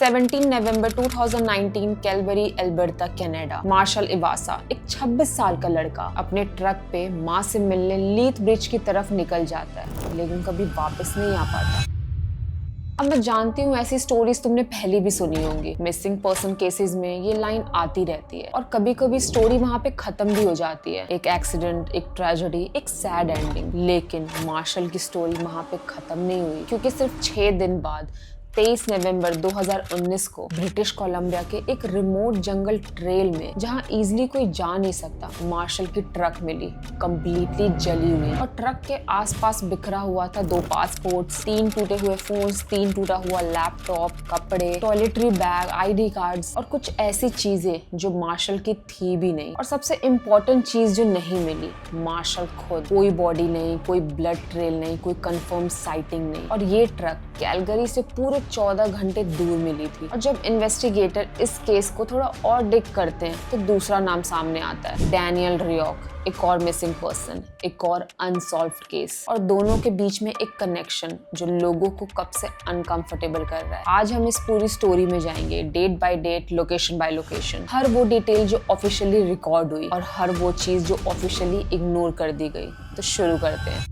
17 नवंबर 2019 Calgary, Alberta, Canada. Martial इवासा, एक 26 साल का लड़का, अपने ट्रक पे माँ से मिलने लीथ ब्रिज की तरफ निकल जाता है, लेकिन कभी वापस नहीं आ पाता। अब मैं जानती हूँ ऐसी स्टोरीज तुमने पहले भी सुनी होंगी। मिसिंग पर्सन केसेस में ये लाइन आती रहती है और कभी कभी स्टोरी वहाँ पे खत्म भी हो जाती है। एक एक्सीडेंट, एक ट्रेजेडी, एक सैड एंडिंग। लेकिन मार्शल की स्टोरी वहाँ पे खत्म नहीं हुई, क्योंकि सिर्फ 6 दिन बाद 23 नवंबर 2019 को ब्रिटिश कोलंबिया के एक रिमोट जंगल ट्रेल में, जहां इजीली कोई जा नहीं सकता, मार्शल की ट्रक मिली, कंप्लीटली जली हुई। और ट्रक के आसपास बिखरा हुआ था 2 पासपोर्ट्स, 3 टूटे हुए फोन्स, 3 टूटा हुआ लैपटॉप, कपड़े, टॉयलेटरी बैग, आईडी कार्ड्स और कुछ ऐसी चीजें जो मार्शल की थी भी नहीं। और सबसे इम्पोर्टेंट चीज जो नहीं मिली, मार्शल खुद। कोई बॉडी नहीं, कोई ब्लड ट्रेल नहीं, कोई कंफर्म साइटिंग नहीं। और ये ट्रक कैलगरी से पूरे 14 घंटे दूर मिली थी। और जब इन्वेस्टिगेटर इस केस को थोड़ा और डिग करते हैं तो दूसरा नाम सामने आता है, डैनियल रियोक। एक और मिसिंग पर्सन, एक और अनसॉल्व्ड केस, और दोनों के बीच में एक कनेक्शन जो लोगों को कब से अनकंफर्टेबल कर रहा है। आज हम इस पूरी स्टोरी में जाएंगे, date by date, location by location, हर वो डिटेल जो ऑफिशियली रिकॉर्ड हुई और हर वो चीज जो ऑफिशियली इग्नोर कर दी गई। तो शुरू करते हैं।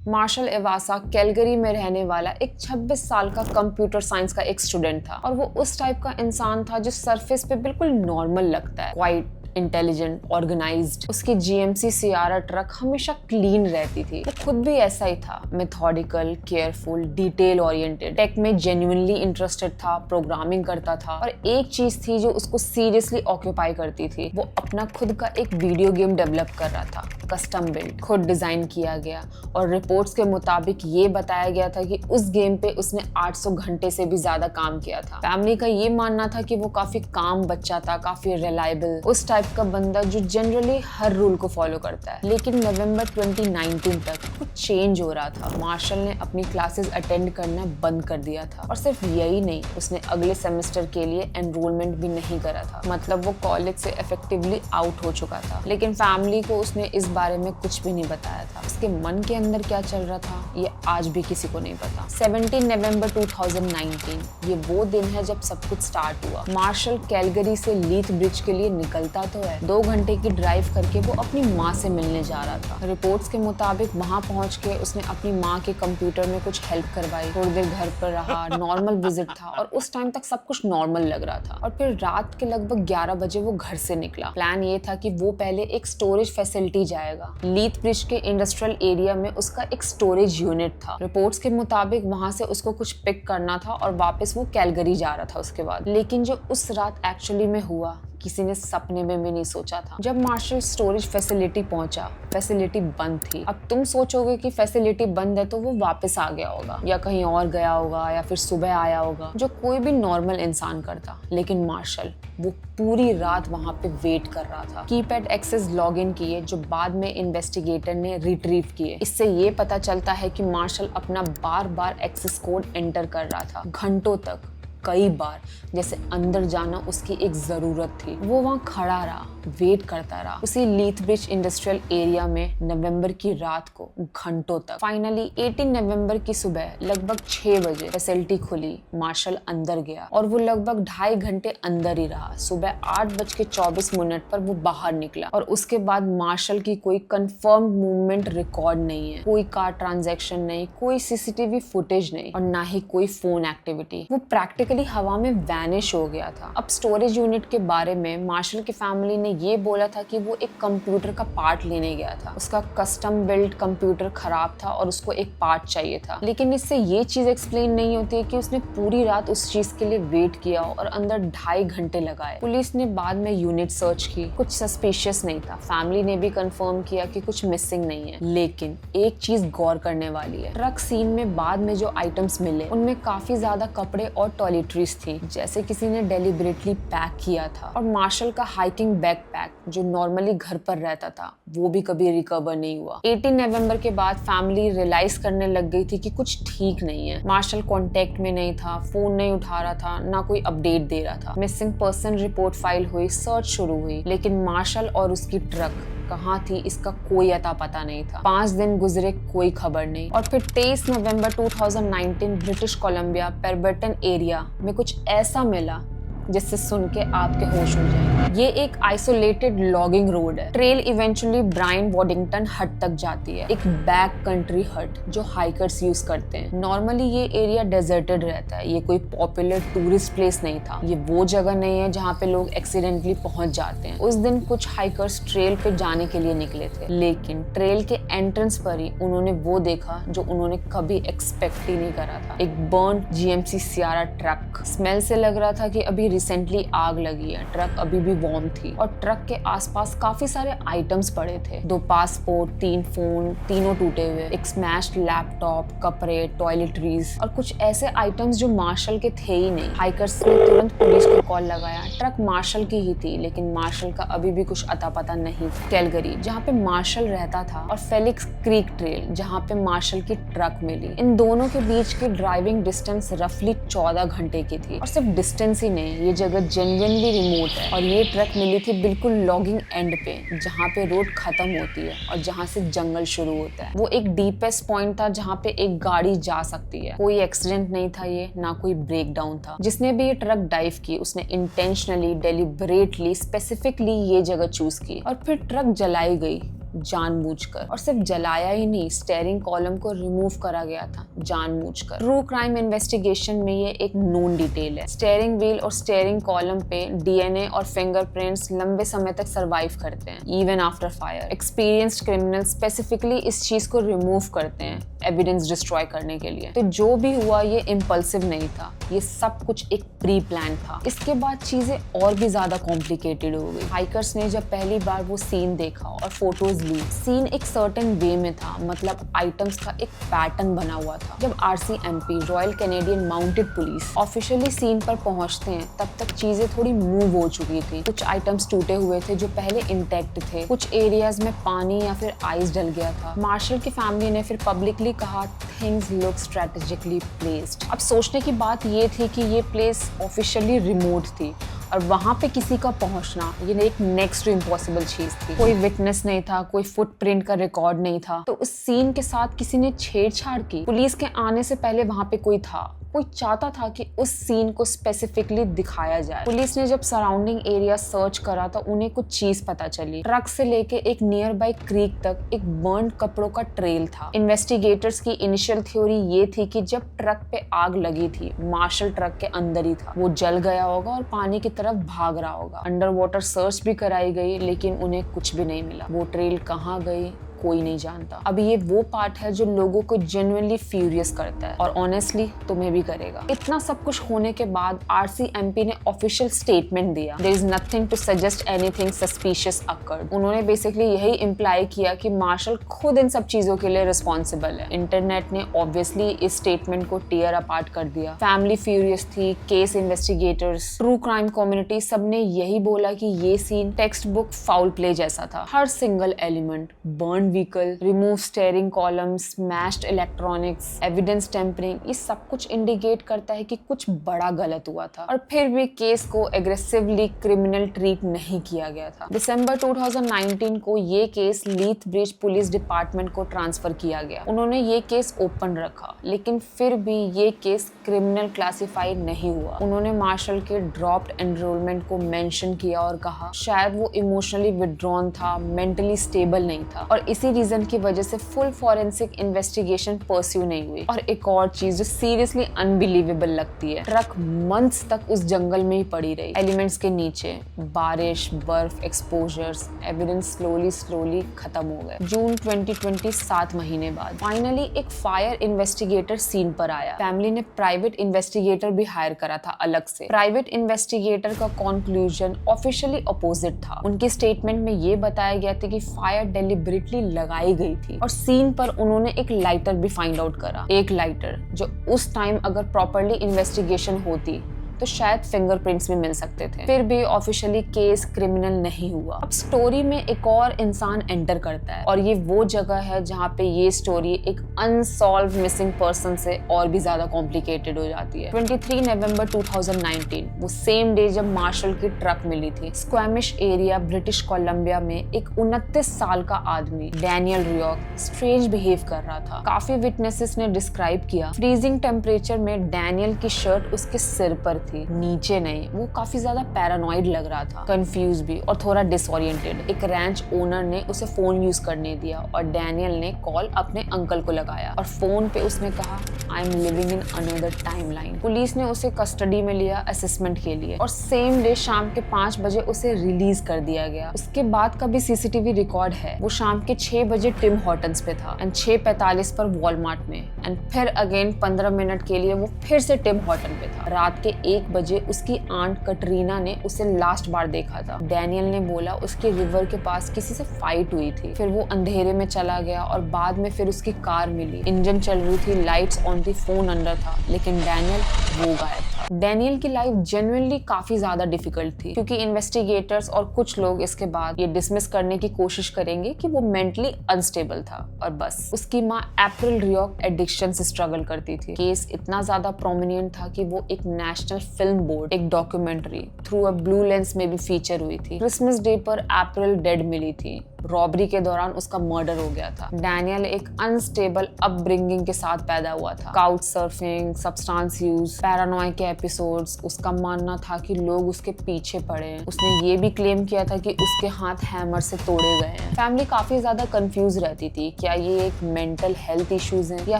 मार्शल इवासा कैलगरी में रहने वाला एक 26 साल का कंप्यूटर साइंस का एक स्टूडेंट था, और वो उस टाइप का इंसान था जो सरफेस पे बिल्कुल नॉर्मल लगता है, क्वाइट, इंटेलिजेंट, ऑर्गेनाइज्ड। उसकी GMC सियारा ट्रक हमेशा क्लीन रहती थी। वो खुद भी ऐसा ही था, methodical, careful, detail oriented, tech में जेन्युइनली इंटरेस्टेड था, प्रोग्रामिंग करता था। और एक चीज थी जो उसको सीरियसली ऑक्यूपाई करती थी, वो अपना खुद का एक वीडियो गेम डेवलप कर रहा था, कस्टम बिल्ड, खुद डिजाइन किया गया। और रिपोर्ट्स के मुताबिक ये बताया गया था कि उस गेम पे उसने 800 घंटे से भी ज्यादा काम किया था। फैमिली का ये मानना था कि वो काफी काम बच्चा था, काफी रिलायबल, उस टाइप का बंदा जो जनरली हर रूल को फॉलो करता है। लेकिन नवंबर 2019 तक कुछ चेंज हो रहा था। मार्शल ने अपनी क्लासेस अटेंड करना बंद कर दिया था, और सिर्फ यही नहीं, उसने अगले सेमेस्टर के लिए एनरोलमेंट भी नहीं करा था। मतलब वो कॉलेज से इफेक्टिवली आउट हो चुका था। लेकिन फैमिली को उसने इस बारे में कुछ भी नहीं बताया था। उसके मन के अंदर क्या चल रहा था ये आज भी किसी को नहीं पता। 17 नवंबर 2019 ये वो दिन है जब सब कुछ स्टार्ट हुआ। मार्शल कैलगरी से लीथ ब्रिज के लिए निकलता तो है, 2 घंटे की ड्राइव करके वो अपनी माँ से मिलने जा रहा था। रिपोर्ट्स के मुताबिक वहाँ पहुँच के उसने अपनी माँ के कंप्यूटर में कुछ हेल्प करवाई, थोड़ी देर घर पर रहा, नॉर्मल विजिट था, और उस टाइम तक सब कुछ नॉर्मल लग रहा था। और फिर रात के लगभग 11 बजे वो घर से निकला। प्लान ये था कि वो पहले एक स्टोरेज फैसिलिटी जाएगा। लीथ ब्रिज के इंडस्ट्रियल एरिया में उसका एक स्टोरेज यूनिट था। रिपोर्ट्स के मुताबिक वहाँ से उसको कुछ पिक करना था और वापस वो कैलगरी जा रहा था उसके बाद। लेकिन जो उस रात एक्चुअली में हुआ, किसी ने सपने में भी नहीं सोचा था। जब मार्शल स्टोरेज फैसिलिटी पहुंचा, फैसिलिटी बंद थी। अब तुम सोचोगे कि फैसिलिटी बंद है तो वो वापस आ गया होगा, या कहीं और गया होगा, या फिर सुबह आया होगा, जो कोई भी नॉर्मल इंसान करता। लेकिन मार्शल वो पूरी रात वहां पे वेट कर रहा था। कीपैड एक्सेस लॉगिन किए, जो बाद में इन्वेस्टिगेटर ने रिट्रीव किए। इससे ये पता चलता है कि मार्शल अपना बार बार एक्सेस कोड एंटर कर रहा था, घंटों तक, कई बार, जैसे अंदर जाना उसकी एक जरूरत थी। वो वहाँ खड़ा रहा, वेट करता रहा, उसी लीथ ब्रिज इंडस्ट्रियल एरिया में नवंबर की रात को, घंटों तक। फाइनली 18 नवंबर की सुबह लगभग 6 बजे फैसिलिटी खुली। मार्शल अंदर गया और वो लगभग 2.5 घंटे अंदर ही रहा। सुबह 8:24 पर वो बाहर निकला, और उसके बाद मार्शल की कोई कंफर्म मूवमेंट रिकॉर्ड नहीं है। कोई कार ट्रांजैक्शन नहीं, कोई CCTV फुटेज नहीं, और ना ही कोई फोन एक्टिविटी। वो प्रैक्टिकली हवा में वैनिश हो गया था। अब स्टोरेज यूनिट के बारे में मार्शल की फैमिली ने ये बोला था कि वो एक कंप्यूटर का पार्ट लेने गया था। उसका कस्टम बिल्ड कंप्यूटर खराब था और उसको एक पार्ट चाहिए था। लेकिन इससे ये चीज एक्सप्लेन नहीं होती है कि उसने पूरी रात उस चीज के लिए वेट किया और अंदर 2.5 घंटे लगाए। पुलिस ने बाद में यूनिट सर्च की, कुछ सस्पिशियस नहीं था। फैमिली ने भी कंफर्म किया कि कुछ मिसिंग नहीं है। लेकिन एक चीज गौर करने वाली है, ट्रक सीन में बाद में जो आइटम्स मिले उनमें काफी ज्यादा कपड़े और टॉयलेटरीज थी, जैसे किसी ने डेलिबरेटली पैक किया था। और मार्शल का हाइकिंग बैकपैक जो नॉर्मली घर पर रहता था, वो भी कभी रिकवर नहीं हुआ। 18 नवंबर के बाद फैमिली रियलाइज करने लग गई थी कि कुछ ठीक नहीं है। मार्शल कांटेक्ट में नहीं था, फोन नहीं उठा रहा था, ना कोई अपडेट दे रहा था। मिसिंग पर्सन रिपोर्ट फाइल हुई, सर्च शुरू हुई, लेकिन मार्शल और उसकी ट्रक कहाँ थी इसका कोई अता पता नहीं था। 5 दिन गुजरे, कोई खबर नहीं। और फिर 23 नवंबर 2019 ब्रिटिश कोलंबिया पेरबर्टन एरिया में कुछ ऐसा मिला जिससे सुन के आपके होश उड़ जाएंगे। ये एक आइसोलेटेड लॉगिंग रोड है। ट्रेल इवेंचुअली ब्रायन वॉडिंगटन हट तक जाती है, एक बैक कंट्री हट जो हाइकर्स यूज करते हैं। नॉर्मली ये एरिया डेजर्टेड रहता है, ये कोई पॉपुलर टूरिस्ट प्लेस नहीं था। ये वो जगह नहीं है जहाँ पे लोग एक्सीडेंटली पहुंच जाते हैं। उस दिन कुछ हाइकर्स ट्रेल पे जाने के लिए निकले थे, लेकिन ट्रेल के एंट्रेंस पर ही उन्होंने वो देखा जो उन्होंने कभी एक्सपेक्ट ही नहीं करा था। एक burn GMC Sierra truck. Smell से लग रहा था कि अभी रिसेंटली आग लगी है। ट्रक अभी भी वार्म थी और ट्रक के आसपास काफी सारे आइटम्स पड़े थे। 2 पासपोर्ट, 3 फोन, तीनों टूटे हुए, एक स्मैश्ड लैपटॉप, कपड़े, टॉयलेटरीज और कुछ ऐसे आइटम्स जो मार्शल के थे ही नहीं। हाइकर्स ने तुरंत पुलिस को कॉल लगाया। ट्रक मार्शल की ही थी, लेकिन मार्शल का अभी भी कुछ अता पता नहीं था। कैलगरी जहाँ पे मार्शल रहता था और फेलिक्स क्रीक ट्रेल जहाँ पे मार्शल की ट्रक मिली, इन दोनों के बीच की ड्राइविंग डिस्टेंस रफली 14 घंटे की थी। और सिर्फ डिस्टेंस ही नहीं, ये जगह जेन्युइनली रिमोट है। और ये ट्रक मिली थी बिल्कुल लॉगिंग एंड पे, जहाँ पे रोड खत्म होती है और जहाँ से जंगल शुरू होता है। वो एक डीपेस्ट पॉइंट था जहाँ पे एक गाड़ी जा सकती है। कोई एक्सीडेंट नहीं था ये, ना कोई ब्रेक डाउन था। जिसने भी ये ट्रक डाइव की उसने इंटेंशनली, डेलिबरेटली, स्पेसिफिकली ये जगह चूज की। और फिर ट्रक जलाई गई जानबूझकर। और सिर्फ जलाया ही नहीं, स्टीयरिंग कॉलम को रिमूव करा गया था जानबूझकर। ट्रू क्राइम इन्वेस्टिगेशन में ये एक नोन डिटेल है। स्टीयरिंग व्हील और स्टीयरिंग कॉलम पे DNA और फिंगरप्रिंट्स लंबे समय तक सरवाइव करते हैं, even after fire. Experienced criminal specifically इस चीज को रिमूव करते हैं एविडेंस डिस्ट्रॉय करने के लिए। तो जो भी हुआ ये इम्पल्सिव नहीं था, ये सब कुछ एक प्री प्लान था। इसके बाद चीजें और भी ज्यादा कॉम्प्लिकेटेड हो गई। हाइकर्स ने जब पहली बार वो सीन देखा और फोटोज ली, सीन एक सर्टेन वे में था, मतलब आइटम्स का एक पैटर्न बना हुआ था। जब RCMP Royal Canadian Mounted Police officially scene पर पहुंचते हैं, तब तक चीजें थोड़ी मूव हो चुकी थी। कुछ आइटम्स टूटे हुए थे जो पहले इंटैक्ट थे, कुछ एरियाज में पानी या फिर आइस डल गया था। मार्शल की फैमिली ने फिर पब्लिकली कहा, थिंग्स लुक स्ट्रेटेजिकली प्लेस्ड। अब सोचने की बात ये थी कि ये प्लेस ऑफिशियली रिमोट थी और वहां पे किसी का पहुंचना ये एक नेक्स्ट टू इम्पॉसिबल चीज थी। कोई विटनेस नहीं था, कोई फुटप्रिंट का रिकॉर्ड नहीं था। तो उस सीन के साथ किसी ने छेड़छाड़ की। पुलिस के आने से पहले वहां पे कोई था, कोई चाहता था कि उस सीन को स्पेसिफिकली दिखाया जाए। पुलिस ने जब सराउंडिंग एरिया सर्च करा तो उन्हें कुछ चीज पता चली। ट्रक से लेके एक नियर बाय क्रीक तक एक बर्न कपड़ों का ट्रेल था। इन्वेस्टिगेटर्स की इनिशियल थ्योरी ये थी कि जब ट्रक पे आग लगी थी, मार्शल ट्रक के अंदर ही था। वो जल गया होगा और पानी की तरफ भाग रहा होगा। अंडर वाटर सर्च भी कराई गई, लेकिन उन्हें कुछ भी नहीं मिला। वो ट्रेल कहाँ गई कोई नहीं जानता। अब ये वो पार्ट है जो लोगों को जेन्युइनली फ्यूरियस करता है और ऑनेस्टली तुम्हें भी करेगा। इतना सब कुछ होने के बाद RCMP ने ऑफिशियल स्टेटमेंट दिया, there is nothing to suggest anything suspicious occurred. उन्होंने बेसिकली यही इम्प्लाई किया कि मार्शल खुद इन सब चीजों के लिए रिस्पॉन्सिबल है। इंटरनेट ने ऑब्वियसली इस स्टेटमेंट को टीयर अपार्ट कर दिया। फैमिली फ्यूरियस थी, case investigators, true crime community, सबने यही बोला कि ये scene textbook foul play जैसा था। हर single element, burn vehicle, remove steering column, smashed electronics, evidence tampering, ये सब कुछ इंडिकेट करता है कि कुछ बड़ा गलत हुआ था। और फिर भी केस को एग्रेसिवली क्रिमिनल ट्रीट नहीं किया गया था। दिसंबर 2019 को ये केस लीथ ब्रिज पुलिस डिपार्टमेंट को ट्रांसफर किया गया। उन्होंने ये केस ओपन रखा, लेकिन फिर भी ये केस क्रिमिनल क्लासिफाई नहीं हुआ। उन्होंने मार्शल के ड्रॉप्ड एनरोलमेंट को मेंशन किया और कहा शायद वो इमोशनली विथड्रॉन था, मेंटली स्टेबल नहीं था और इसी रीजन की वजह से फुल फॉरेंसिक इन्वेस्टिगेशन परस्यू नहीं हुई। और एक और चीज जो सीरियसली अनबिलीवेबल लगती है, ट्रक मंथ्स तक उस जंगल में ही पड़ी रही, एलिमेंट्स के नीचे। बारिश, बर्फ, एक्सपोजर्स, एविडेंस स्लोली खत्म हो गए। जून 2020, 7 महीने बाद फाइनली एक फायर इन्वेस्टिगेटर सीन पर आया। फैमिली ने प्राइवेट इन्वेस्टिगेटर भी हायर करा था अलग से। प्राइवेट इन्वेस्टिगेटर का कंक्लूजन ऑफिशियली अपोजिट था। उनके स्टेटमेंट में ये बताया गया था कि फायर डेलिबरेटली लगाई गई थी और सीन पर उन्होंने एक लाइटर भी फाइंड आउट करा। एक लाइटर जो उस टाइम अगर प्रॉपर्ली इन्वेस्टिगेशन होती तो शायद फिंगरप्रिंट्स भी मिल सकते थे। फिर भी ऑफिशियली केस क्रिमिनल नहीं हुआ। अब स्टोरी में एक और इंसान एंटर करता है और ये वो जगह है जहाँ पे ये स्टोरी एक अनसॉल्व मिसिंग पर्सन से और भी ज्यादा कॉम्प्लिकेटेड हो जाती है। 23 नवंबर 2019 वो सेम डे जब मार्शल की ट्रक मिली थी। स्क्वैमिश एरिया ब्रिटिश कोलंबिया में एक 29 साल का आदमी डैनियल रियोक स्ट्रेंज बिहेव कर रहा था। काफी विटनेसेस ने डिस्क्राइब किया फ्रीजिंग टेम्परेचर में डैनियल की शर्ट उसके सिर पर थी, नीचे नहीं। वो काफी ज्यादा पैरानॉइड लग रहा था, कंफ्यूज भी और थोड़ा डिसोरिएंटेड। एक रैंच ओनर ने उसे फोन यूज करने दिया और डैनियल ने कॉल अपने अंकल को लगाया और फोन पे उसने कहा I am living in another timeline. Police ने उसे कस्टडी में लिया असेसमेंट के लिए और सेम डे शाम के 5 बजे उसे रिलीज कर दिया गया। उसके बाद का भी सीसीटीवी रिकॉर्ड है। वो शाम के 6 बजे टिम हॉर्टन्स पे था एंड 6:45 पर वॉलमार्ट में एंड फिर अगेन 15 मिनट के लिए वो फिर से टिम हॉर्टन पे था। रात के 1 बजे उसकी आंट कटरीना ने उसे लास्ट बार देखा था। डैनियल ने बोला उसके रिवर के पास किसी से फाइट हुई थी। फिर वो अंधेरे में चला गया और बाद में फिर उसकी कार मिली, इंजन चल रही थी, लाइट्स ऑन थी, फोन अंदर था, लेकिन डैनियल वो गायब था। डैनियल की लाइफ जेन्युइनली काफी ज्यादा डिफिकल्ट थी क्योंकि इन्वेस्टिगेटर्स और कुछ लोग इसके बाद ये डिसमिस करने की कोशिश करेंगे कि वो मेंटली अनस्टेबल था और बस। उसकी माँ अप्रैल रियोक एडिक्शन से स्ट्रगल करती थी। केस इतना ज्यादा प्रोमिनेंट था कि वो एक नेशनल फिल्म बोर्ड एक documentary through a blue lens में भी फीचर हुई थी। क्रिसमस डे पर अप्रैल डेड मिली थी। रॉबरी के दौरान उसका मर्डर हो गया था। डैनियल एक अनस्टेबल अपब्रिंगिंग के साथ पैदा हुआ था। काउच सर्फिंग, सब्सटेंस यूज, पैरानॉय के एपिसोड्स। उसका मानना था कि लोग उसके पीछे पड़े हैं। उसने ये भी क्लेम किया था कि उसके हाथ हैमर से तोड़े गए हैं। फैमिली काफी ज्यादा कंफ्यूज रहती थी, क्या ये एक मेंटल हेल्थ इश्यूज हैं या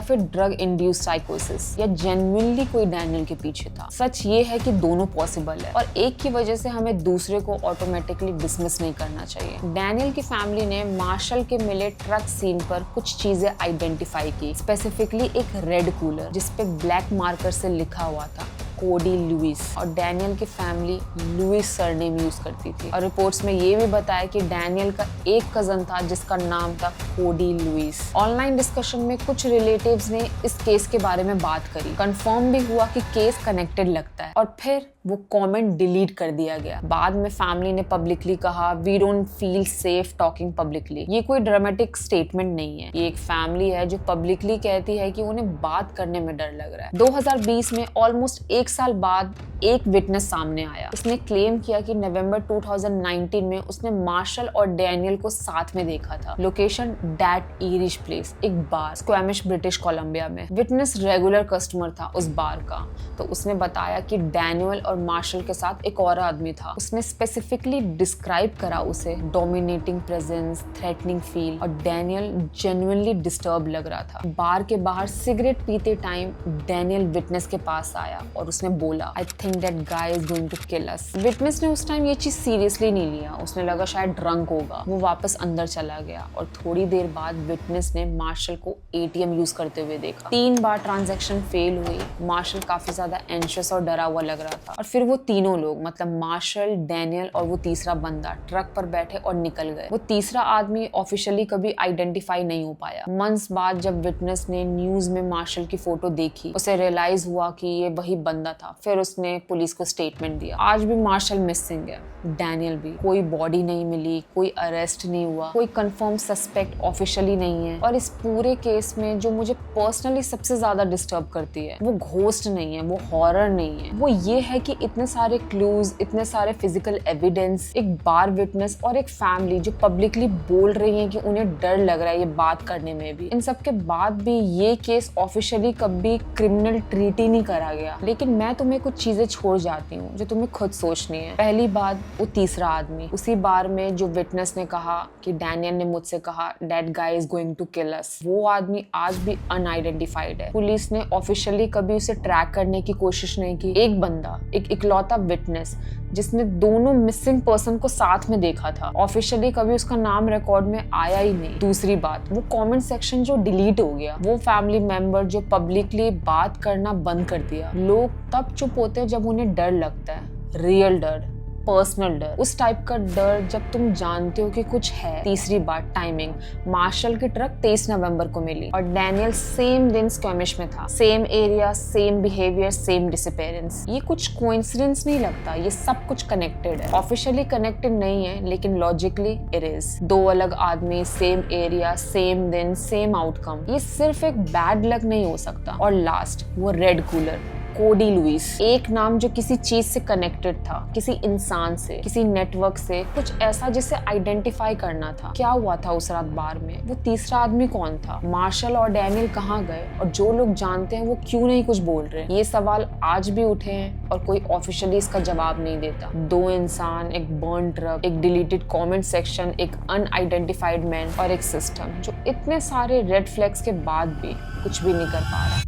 फिर ड्रग इंड्यूस्ड साइकोसिस या जेन्युइनली कोई डैनियल के पीछे था। सच ये है कि दोनों पॉसिबल है और एक की वजह से हमें दूसरे को ऑटोमेटिकली डिसमिस नहीं करना चाहिए। डैनियल की फैमिली ने मार्शल के मिले ट्रक सीन पर कुछ चीजें आइडेंटिफाई की, स्पेसिफिकली एक रेड कूलर जिसपे ब्लैक मार्कर से लिखा हुआ था कोडी लुइस और डैनियल की फैमिली लुइस सरनेम यूज करती थी। और रिपोर्ट्स में ये भी बताया कि डैनियल का एक कजन था जिसका नाम था कोडी लुइस। ऑनलाइन डिस्कशन में कुछ रिलेटिव्स ने इस केस के बारे में बात करी। कंफर्म भी हुआ कि केस कनेक्टेड लगता है और फिर वो कमेंट डिलीट कर दिया गया। बाद में फैमिली ने पब्लिकली कहा we don't feel safe talking publicly. ये कोई ड्रामेटिक स्टेटमेंट नहीं है, ये एक फैमिली है जो पब्लिकली कहती है कि उन्हें बात करने में डर लग रहा है। 2020 में ऑलमोस्ट 1 साल बाद एक विटनेस सामने आया। उसने क्लेम किया कि नवंबर 2019 में उसने मार्शल और डैनियल को साथ में देखा था। लोकेशन दैट ईरिश प्लेस, एक बार स्क्वैमिश ब्रिटिश कोलंबिया में। विटनेस रेगुलर कस्टमर था उस बार का, तो उसने बताया कि डैनियल और मार्शल के साथ एक और आदमी था। उसने स्पेसिफिकली डिस्क्राइब करा उसे डोमिनेटिंग प्रेजेंस, थ्रेटनिंग फील और डैनियल जेन्युइनली डिस्टर्ब लग रहा था। बार के बाहर सिगरेट पीते टाइम डैनियल विटनेस के पास आया और उसने बोला I think that guy is going to kill us. Witness ने उस टाइम ये चीज सीरियसली नहीं लिया, उसने लगा शायद ड्रंक होगा। वो वापस अंदर चला गया और थोड़ी देर बाद विटनेस ने मार्शल को एटीएम यूज करते हुए देखा। 3 बार ट्रांजैक्शन फेल हुई। मार्शल काफी ज्यादा एंशियस और डरा हुआ लग रहा था और फिर वो तीनों लोग मतलब मार्शल, डैनियल और वो तीसरा बंदा ट्रक पर बैठे और निकल गए। वो तीसरा आदमी ऑफिशियली कभी आइडेंटिफाई नहीं हो पाया। मंथ्स बाद जब विटनेस ने न्यूज में मार्शल की फोटो देखी, उसे रियलाइज हुआ कि ये वही बंदा था। फिर उसने पुलिस को स्टेटमेंट दिया। आज भी मार्शल मिसिंग है, डैनियल भी। कोई बॉडी नहीं मिली, कोई अरेस्ट नहीं हुआ, कोई कंफर्म सस्पेक्ट ऑफिशियली नहीं है। और इस पूरे केस में जो मुझे पर्सनली सबसे ज्यादा डिस्टर्ब करती है वो घोस्ट नहीं है, वो हॉरर नहीं है, वो ये है कि इतने सारे क्लूज, इतने सारे फिजिकल एविडेंस, एक बार विटनेस और एक फैमिली जो पब्लिकली बोल रही है कि उन्हें डर लग रहा है ये बात करने में भी। इन सब के बाद भी ये केस ऑफिशियली कभी क्रिमिनल ट्रीट ही नहीं करा गया। लेकिन मैं तुम्हें कुछ चीजें छोड़ जाती हूँ जो तुम्हें खुद सोचनी है। पहली बात, वो तीसरा आदमी उसी बार में जो विटनेस ने कहा कि डैनियल ने मुझसे कहा that guy is going to kill us, वो आदमी आज भी अनआइडेंटिफाइड है। पुलिस ने ऑफिशियली कभी उसे ट्रैक करने की कोशिश नहीं की। एक बंदा, एक इकलौता विटनेस जिसने दोनों मिसिंग पर्सन को साथ में देखा था, ऑफिशियली कभी उसका नाम रिकॉर्ड में आया ही नहीं। दूसरी बात, वो कमेंट सेक्शन जो डिलीट हो गया, वो फैमिली मेंबर जो पब्लिकली बात करना बंद कर दिया। लोग तब चुप होते हैं जब उन्हें डर लगता है, रियल डर, पर्सनल डर, उस टाइप का डर जब तुम जानते हो कि कुछ है। तीसरी बात टाइमिंग, मार्शल की ट्रक 23 नवंबर को मिली और डैनियल सेम दिन स्क्वैमिश में था। Same area, same behaviour, same disappearance. ये कुछ कोइंसिडेंस नहीं लगता, ये सब कुछ कनेक्टेड है। ऑफिशियली कनेक्टेड नहीं है लेकिन लॉजिकली इट इज। दो अलग आदमी, सेम एरिया, सेम दिन, सेम आउटकम। ये सिर्फ एक बैड लक नहीं हो सकता। और लास्ट, वो रेड कूलर, कोडी लुइस, एक नाम जो किसी चीज से कनेक्टेड था, किसी इंसान से, किसी नेटवर्क से, कुछ ऐसा जिसे आइडेंटिफाई करना था। क्या हुआ था उस रात बार में? वो तीसरा आदमी कौन था? मार्शल और डैनियल कहाँ गए? और जो लोग जानते हैं वो क्यों नहीं कुछ बोल रहे? ये सवाल आज भी उठे हैं और कोई ऑफिशियली इसका जवाब नहीं देता। दो इंसान, एक बर्न ट्रक, एक डिलीटेड कमेंट सेक्शन, एक अनआइडेंटिफाइड मैन और एक सिस्टम जो इतने सारे रेड फ्लैग्स के बाद भी कुछ भी नहीं कर पा रहा।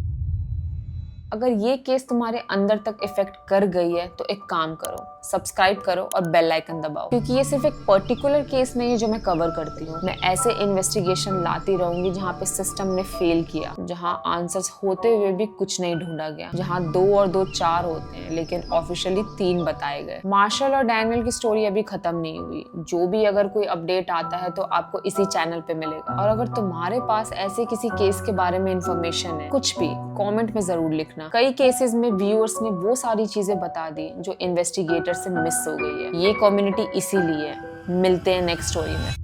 अगर ये केस तुम्हारे अंदर तक इफेक्ट कर गई है तो एक काम करो, सब्सक्राइब करो और बेल आइकन दबाओ, क्योंकि ये सिर्फ एक पर्टिकुलर केस नहीं है जो मैं कवर करती हूँ। मैं ऐसे इन्वेस्टिगेशन लाती रहूंगी जहाँ पे सिस्टम ने फेल किया, जहाँ आंसर्स होते हुए भी कुछ नहीं ढूंढा गया, जहाँ 2 और 2 4 होते हैं लेकिन ऑफिशियली 3 बताए गए। मार्शल और डैनियल की स्टोरी अभी खत्म नहीं हुई। जो भी अगर कोई अपडेट आता है तो आपको इसी चैनल पे मिलेगा। और अगर तुम्हारे पास ऐसे किसी केस के बारे में इंफॉर्मेशन है, कुछ भी, कमेंट में जरूर लिखना। कई केसेस में व्यूअर्स ने वो सारी चीजें बता दी जो इन्वेस्टिगेटर से मिस हो गई है। ये कम्युनिटी इसीलिए है। मिलते हैं नेक्स्ट स्टोरी में।